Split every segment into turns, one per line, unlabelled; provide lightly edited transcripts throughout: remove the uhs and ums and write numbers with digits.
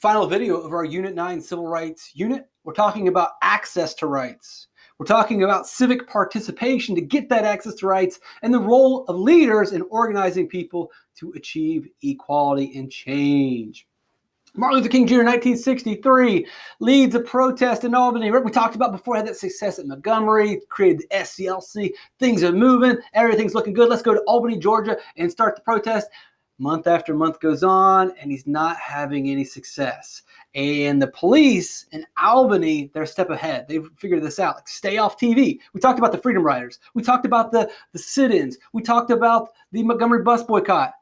Final video of our Unit 9 Civil Rights Unit. We're talking about access to rights. We're talking about civic participation to get that access to rights and the role of leaders in organizing people to achieve equality and change. Martin Luther King Jr. 1963 leads a protest in Albany. We talked about before, had that success at Montgomery, created the SCLC. Things are moving. Everything's looking good. Let's go to Albany, Georgia and start the protest. Month after month goes on and he's not having any success. And the police in Albany, they're a step ahead. They've figured this out. Like, stay off TV. We talked about the Freedom Riders. We talked about the sit-ins. We talked about the Montgomery bus boycott.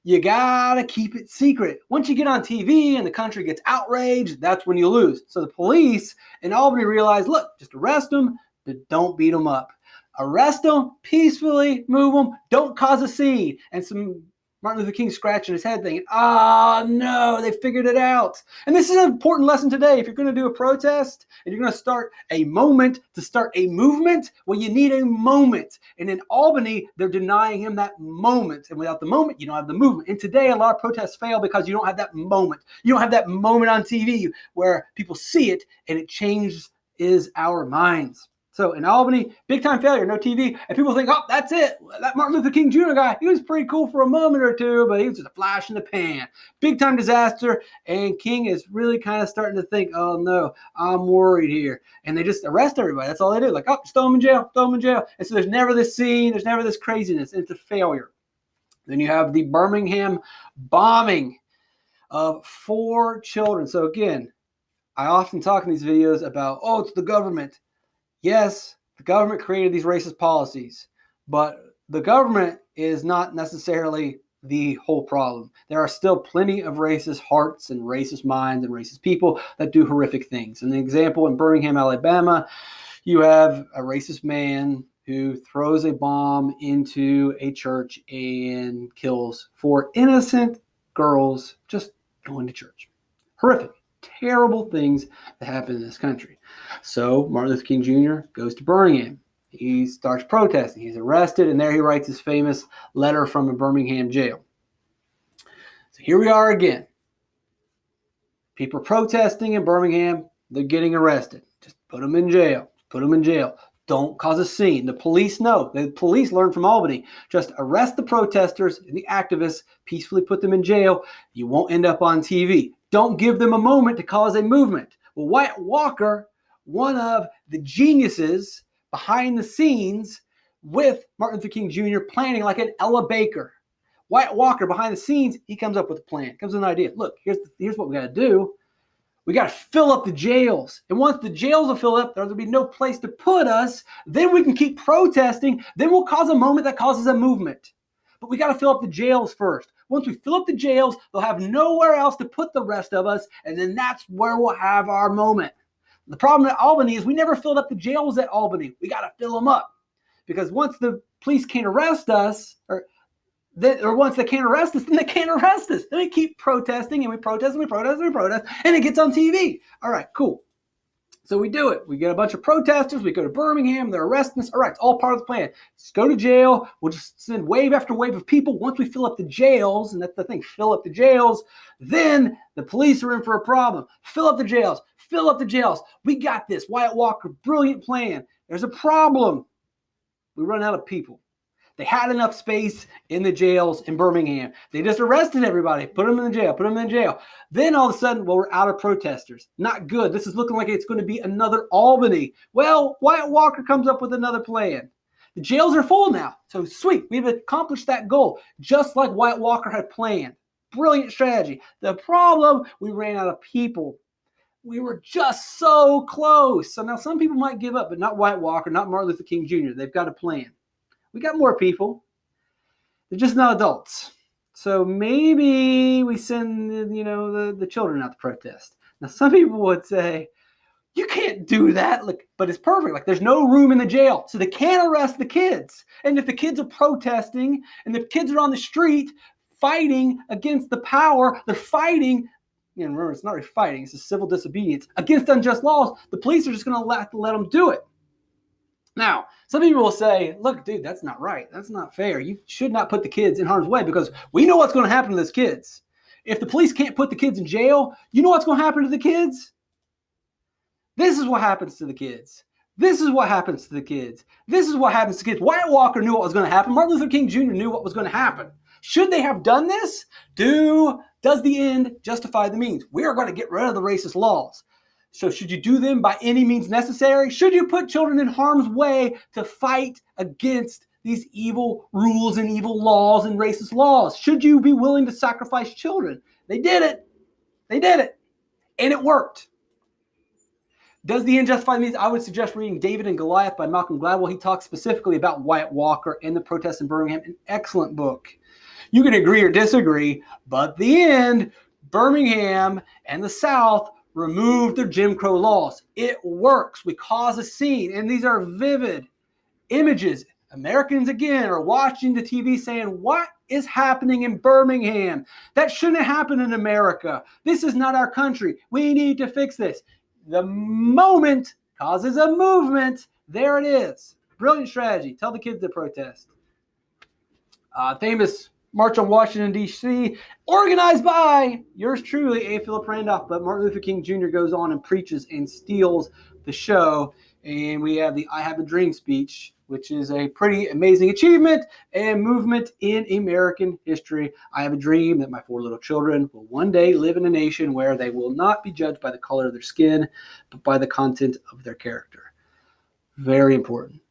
You gotta keep it secret. Once you get on TV and the country gets outraged, that's when you lose. So the police in Albany realized, look, just arrest them, but don't beat them up. Arrest them, peacefully move them, don't cause a scene. And some Martin Luther King scratching his head thinking, oh no, they figured it out. And this is an important lesson today. If you're going to do a protest and you're going to start a moment to start a movement, well, you need a moment. And in Albany, they're denying him that moment. And without the moment, you don't have the movement. And today, a lot of protests fail because you don't have that moment. You don't have that moment on TV where people see it and it changes our minds. So in Albany, big time failure, no TV. And people think, oh, that's it. That Martin Luther King Jr. guy, he was pretty cool for a moment or two, but he was just a flash in the pan. Big time disaster. And King is really kind of starting to think, oh no, I'm worried here. And they just arrest everybody. That's all they do. Like, oh, just throw them in jail, throw them in jail. And so there's never this scene, there's never this craziness. It's a failure. Then you have the Birmingham bombing of 4 children. So again, I often talk in these videos about, oh, it's the government. Yes, the government created these racist policies, but the government is not necessarily the whole problem. There are still plenty of racist hearts and racist minds and racist people that do horrific things. An example, in Birmingham, Alabama, you have a racist man who throws a bomb into a church and kills 4 innocent girls just going to church. Horrific. Terrible things that happen in this country. So Martin Luther King Jr. goes to Birmingham. He starts protesting. He's arrested, and there he writes his famous letter from a Birmingham jail. So here we are again. People are protesting in Birmingham. They're getting arrested. Just put them in jail. Put them in jail. Don't cause a scene. The police know. The police learned from Albany. Just arrest the protesters and the activists, peacefully put them in jail. You won't end up on TV. Don't give them a moment to cause a movement. Well, Dwight Walker, one of the geniuses behind the scenes with Martin Luther King Jr. planning like an Ella Baker. Dwight Walker, behind the scenes, he comes up with a plan, comes with an idea. Look, here's what we got to do. We got to fill up the jails. And once the jails are filled up, there'll be no place to put us. Then we can keep protesting. Then we'll cause a moment that causes a movement. But we got to fill up the jails first. Once we fill up the jails, they'll have nowhere else to put the rest of us. And then that's where we'll have our moment. The problem at Albany is we never filled up the jails at Albany. We got to fill them up. Because once the police can't arrest us, or once they can't arrest us, then they can't arrest us. Then we keep protesting, and we protest, and we protest, and we protest, and it gets on TV. All right, cool. So we do it. We get a bunch of protesters. We go to Birmingham. They're arresting us. All right, it's all part of the plan. Just go to jail. We'll just send wave after wave of people. Once we fill up the jails, and that's the thing, fill up the jails, then the police are in for a problem. Fill up the jails. Fill up the jails. We got this. Wyatt Walker, brilliant plan. There's a problem. We run out of people. They had enough space in the jails in Birmingham. They just arrested everybody, put them in the jail, put them in jail. Then all of a sudden, well, we're out of protesters. Not good. This is looking like it's going to be another Albany. Well, Wyatt Walker comes up with another plan. The jails are full now. So sweet, we've accomplished that goal, just like Wyatt Walker had planned. Brilliant strategy. The problem, we ran out of people. We were just so close. So now some people might give up, but not Wyatt Walker, not Martin Luther King Jr. They've got a plan. We got more people. They're just not adults. So maybe we send, the children out to protest. Now, some people would say, you can't do that. Like, but it's perfect. Like, there's no room in the jail. So they can't arrest the kids. And if the kids are protesting and the kids are on the street fighting against the power, they're fighting. Remember, it's not really fighting. It's a civil disobedience against unjust laws. The police are just going to let them do it. Now, some people will say, look, dude, that's not right. That's not fair. You should not put the kids in harm's way because we know what's going to happen to those kids. If the police can't put the kids in jail, you know what's going to happen to the kids? This is what happens to the kids. This is what happens to the kids. This is what happens to kids. Wyatt Walker knew what was going to happen. Martin Luther King Jr. knew what was going to happen. Should they have done this? Does the end justify the means? We are going to get rid of the racist laws. So should you do them by any means necessary? Should you put children in harm's way to fight against these evil rules and evil laws and racist laws? Should you be willing to sacrifice children? They did it. They did it. And it worked. Does the end justify the means? I would suggest reading David and Goliath by Malcolm Gladwell. He talks specifically about Wyatt Walker and the protests in Birmingham. An excellent book. You can agree or disagree, but the end, Birmingham and the South removed their Jim Crow laws. It works. We cause a scene, and these are vivid images. Americans, again, are watching the TV saying, what is happening in Birmingham? That shouldn't happen in America. This is not our country. We need to fix this. The moment causes a movement. There it is. Brilliant strategy. Tell the kids to protest. Famous March on Washington, D.C., organized by yours truly, A. Philip Randolph. But Martin Luther King Jr. goes on and preaches and steals the show. And we have the I Have a Dream speech, which is a pretty amazing achievement and movement in American history. I have a dream that my 4 little children will one day live in a nation where they will not be judged by the color of their skin, but by the content of their character. Very important.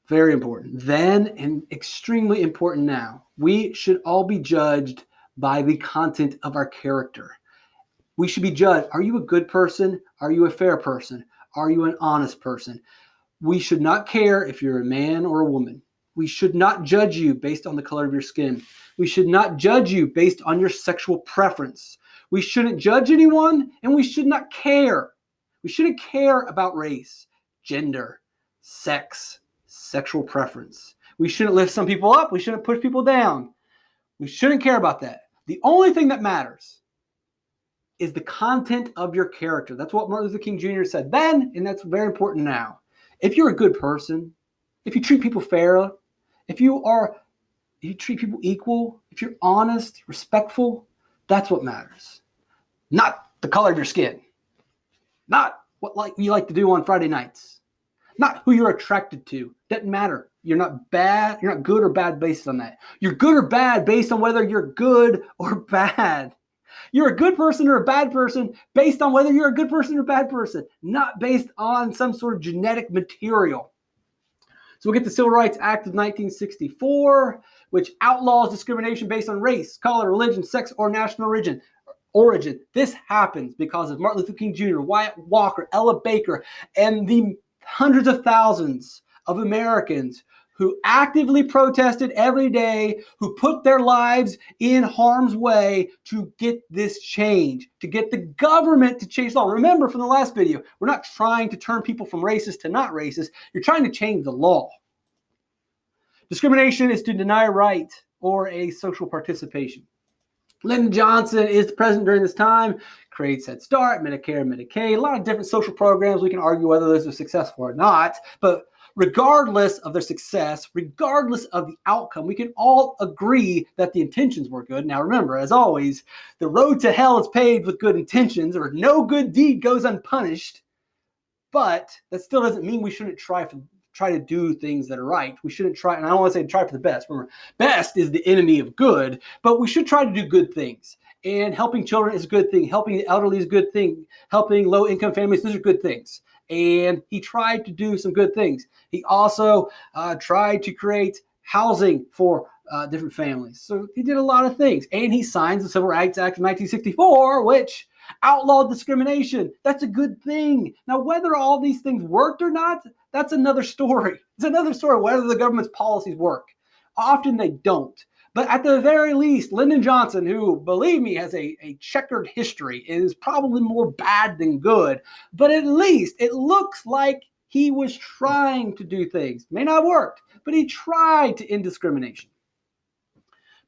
Very important. Then, and extremely important now, we should all be judged by the content of our character. We should be judged. Are you a good person? Are you a fair person? Are you an honest person? We should not care if you're a man or a woman. We should not judge you based on the color of your skin. We should not judge you based on your sexual preference. We shouldn't judge anyone, and we should not care. We shouldn't care about race, gender, sex, sexual preference. We shouldn't lift some people up. We shouldn't push people down. We shouldn't care about that. The only thing that matters is the content of your character. That's what Martin Luther King Jr. said then, and that's very important now. If you're a good person, if you treat people fair, if you treat people equal, if you're honest, respectful, that's what matters. Not the color of your skin. Not what you like to do on Friday nights. Not who you're attracted to. Doesn't matter. You're not bad. You're not good or bad based on that. You're good or bad based on whether you're good or bad. You're a good person or a bad person based on whether you're a good person or a bad person, not based on some sort of genetic material. So we'll get the Civil Rights Act of 1964, which outlaws discrimination based on race, color, religion, sex, or national origin. This happens because of Martin Luther King Jr., Wyatt Walker, Ella Baker, and the hundreds of thousands of Americans who actively protested every day, who put their lives in harm's way to get this change, to get the government to change the law. Remember from the last video, we're not trying to turn people from racist to not racist. You're trying to change the law. Discrimination is to deny a right or a social participation. Lyndon Johnson is the president during this time, creates Head Start, Medicare, Medicaid, a lot of different social programs. We can argue whether those are successful or not, but regardless of their success, regardless of the outcome, we can all agree that the intentions were good. Now remember, as always, the road to hell is paved with good intentions, or no good deed goes unpunished. But that still doesn't mean we shouldn't try to do things that are right. We shouldn't try, and I don't want to say try for the best. Remember, best is the enemy of good, but we should try to do good things. And helping children is a good thing. Helping the elderly is a good thing. Helping low-income families, those are good things. And he tried to do some good things. He also tried to create housing for different families. So he did a lot of things. And he signs the Civil Rights Act of 1964, which outlawed discrimination. That's a good thing. Now, whether all these things worked or not, that's another story. It's another story whether the government's policies work. Often they don't. But at the very least, Lyndon Johnson, who, believe me, has a checkered history, is probably more bad than good. But at least it looks like he was trying to do things. May not have worked, but he tried to end discrimination.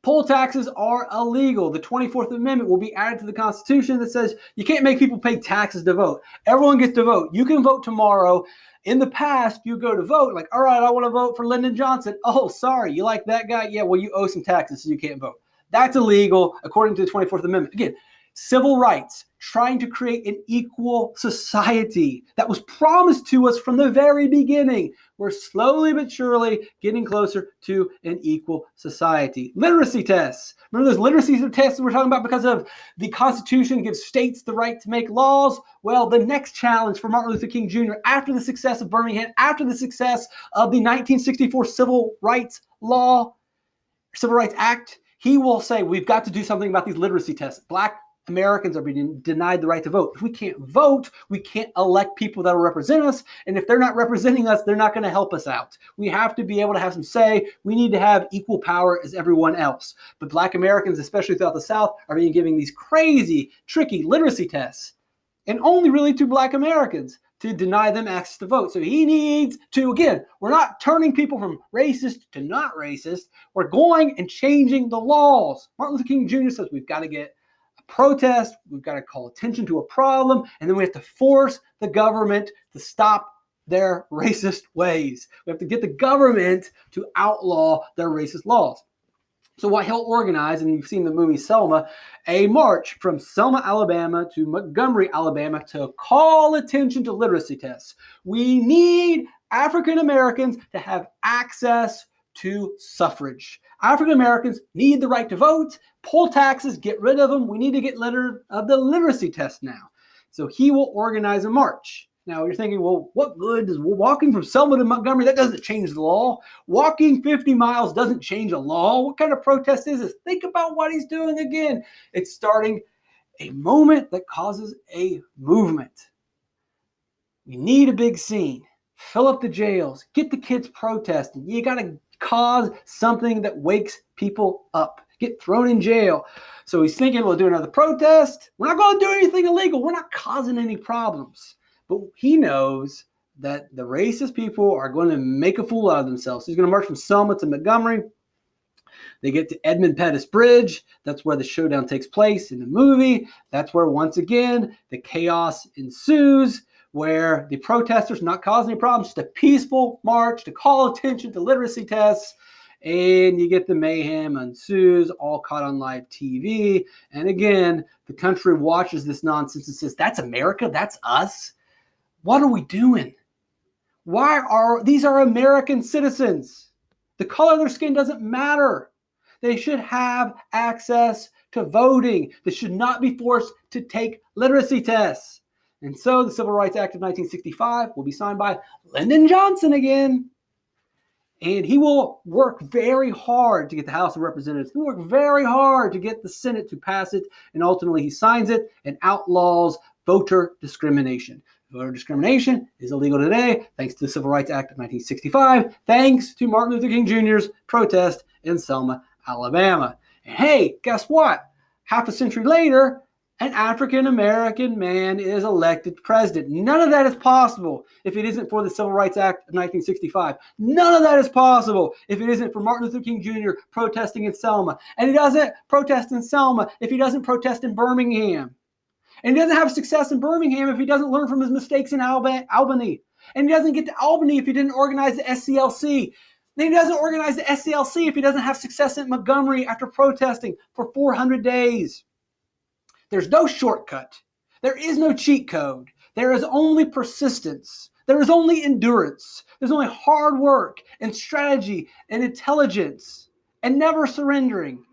Poll taxes are illegal. The 24th Amendment will be added to the Constitution that says you can't make people pay taxes to vote. Everyone gets to vote. You can vote tomorrow. In the past, you go to vote, all right, I want to vote for Lyndon Johnson. Oh, sorry, you like that guy? Yeah, well, you owe some taxes, so you can't vote. That's illegal according to the 24th Amendment. Again, civil rights, trying to create an equal society that was promised to us from the very beginning. We're slowly but surely getting closer to an equal society. Literacy tests. Remember those literacy tests we're talking about because of the Constitution gives states the right to make laws? Well, the next challenge for Martin Luther King Jr. after the success of Birmingham, after the success of the 1964 Civil Rights Act, he will say, we've got to do something about these literacy tests. Black Americans are being denied the right to vote. If we can't vote, we can't elect people that will represent us. And if they're not representing us, they're not going to help us out. We have to be able to have some say. We need to have equal power as everyone else. But Black Americans, especially throughout the South, are being given these crazy, tricky literacy tests. And only really to Black Americans to deny them access to vote. So he needs to, again, we're not turning people from racist to not racist. We're going and changing the laws. Martin Luther King Jr. says we've got to get protest, we've got to call attention to a problem, and then we have to force the government to stop their racist ways. We have to get the government to outlaw their racist laws. So what he'll organize, and you've seen the movie Selma, a march from Selma, Alabama to Montgomery, Alabama to call attention to literacy tests. We need African Americans to have access to suffrage. African Americans need the right to vote, poll taxes, get rid of them. We need to get rid of the literacy test now. So he will organize a march. Now you're thinking, well, what good is walking from Selma to Montgomery? That doesn't change the law. Walking 50 miles doesn't change a law. What kind of protest is this? Think about what he's doing again. It's starting a moment that causes a movement. We need a big scene. Fill up the jails. Get the kids protesting. You got to cause something that wakes people up. Get thrown in jail. So he's thinking, we'll do another protest. We're not going to do anything illegal. We're not causing any problems. But he knows that the racist people are going to make a fool out of themselves. He's going to march from Selma to Montgomery. They get to Edmund Pettus Bridge. That's where the showdown takes place in the movie. That's where, once again, the chaos ensues, where the protesters not causing any problems, just a peaceful march to call attention to literacy tests. And you get the mayhem ensues, all caught on live TV. And again, the country watches this nonsense and says, that's America? That's us? What are we doing? These are American citizens. The color of their skin doesn't matter. They should have access to voting. They should not be forced to take literacy tests. And so the Civil Rights Act of 1965 will be signed by Lyndon Johnson again. And he will work very hard to get the House of Representatives. He will work very hard to get the Senate to pass it. And ultimately he signs it and outlaws voter discrimination. Voter discrimination is illegal today thanks to the Civil Rights Act of 1965, thanks to Martin Luther King Jr.'s protest in Selma, Alabama. And hey, guess what? Half a century later, an African-American man is elected president. None of that is possible if it isn't for the Civil Rights Act of 1965. None of that is possible if it isn't for Martin Luther King Jr. protesting in Selma. And he doesn't protest in Selma if he doesn't protest in Birmingham. And he doesn't have success in Birmingham if he doesn't learn from his mistakes in Albany. And he doesn't get to Albany if he didn't organize the SCLC. And he doesn't organize the SCLC if he doesn't have success in Montgomery after protesting for 400 days. There's no shortcut. There is no cheat code. There is only persistence. There is only endurance. There's only hard work and strategy and intelligence and never surrendering.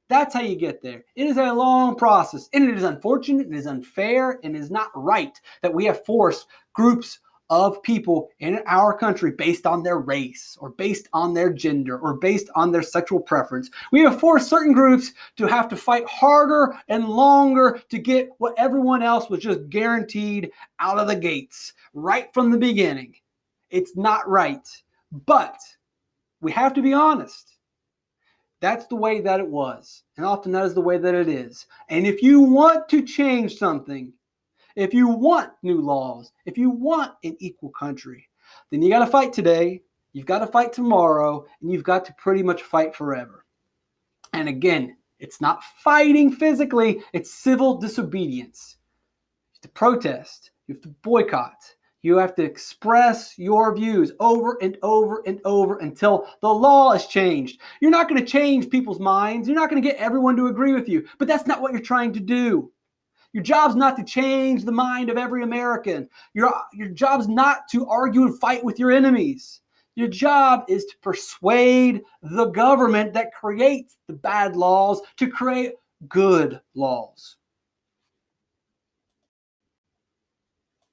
That's how you get there. It is a long process, and it is unfortunate, it is unfair, and it is not right that we have forced groups of people in our country based on their race or based on their gender or based on their sexual preference. We have forced certain groups to have to fight harder and longer to get what everyone else was just guaranteed out of the gates right from the beginning. It's not right, but we have to be honest. That's the way that it was. And often that is the way that it is. And if you want to change something, if you want new laws, if you want an equal country, then you got to fight today, you've got to fight tomorrow, and you've got to pretty much fight forever. And again, it's not fighting physically, it's civil disobedience. You have to protest, you have to boycott, You have to express your views over and over and over until the law is changed. You're not going to change people's minds. You're not going to get everyone to agree with you, but that's not what you're trying to do. Your job's not to change the mind of every American. Your job's not to argue and fight with your enemies. Your job is to persuade the government that creates the bad laws to create good laws.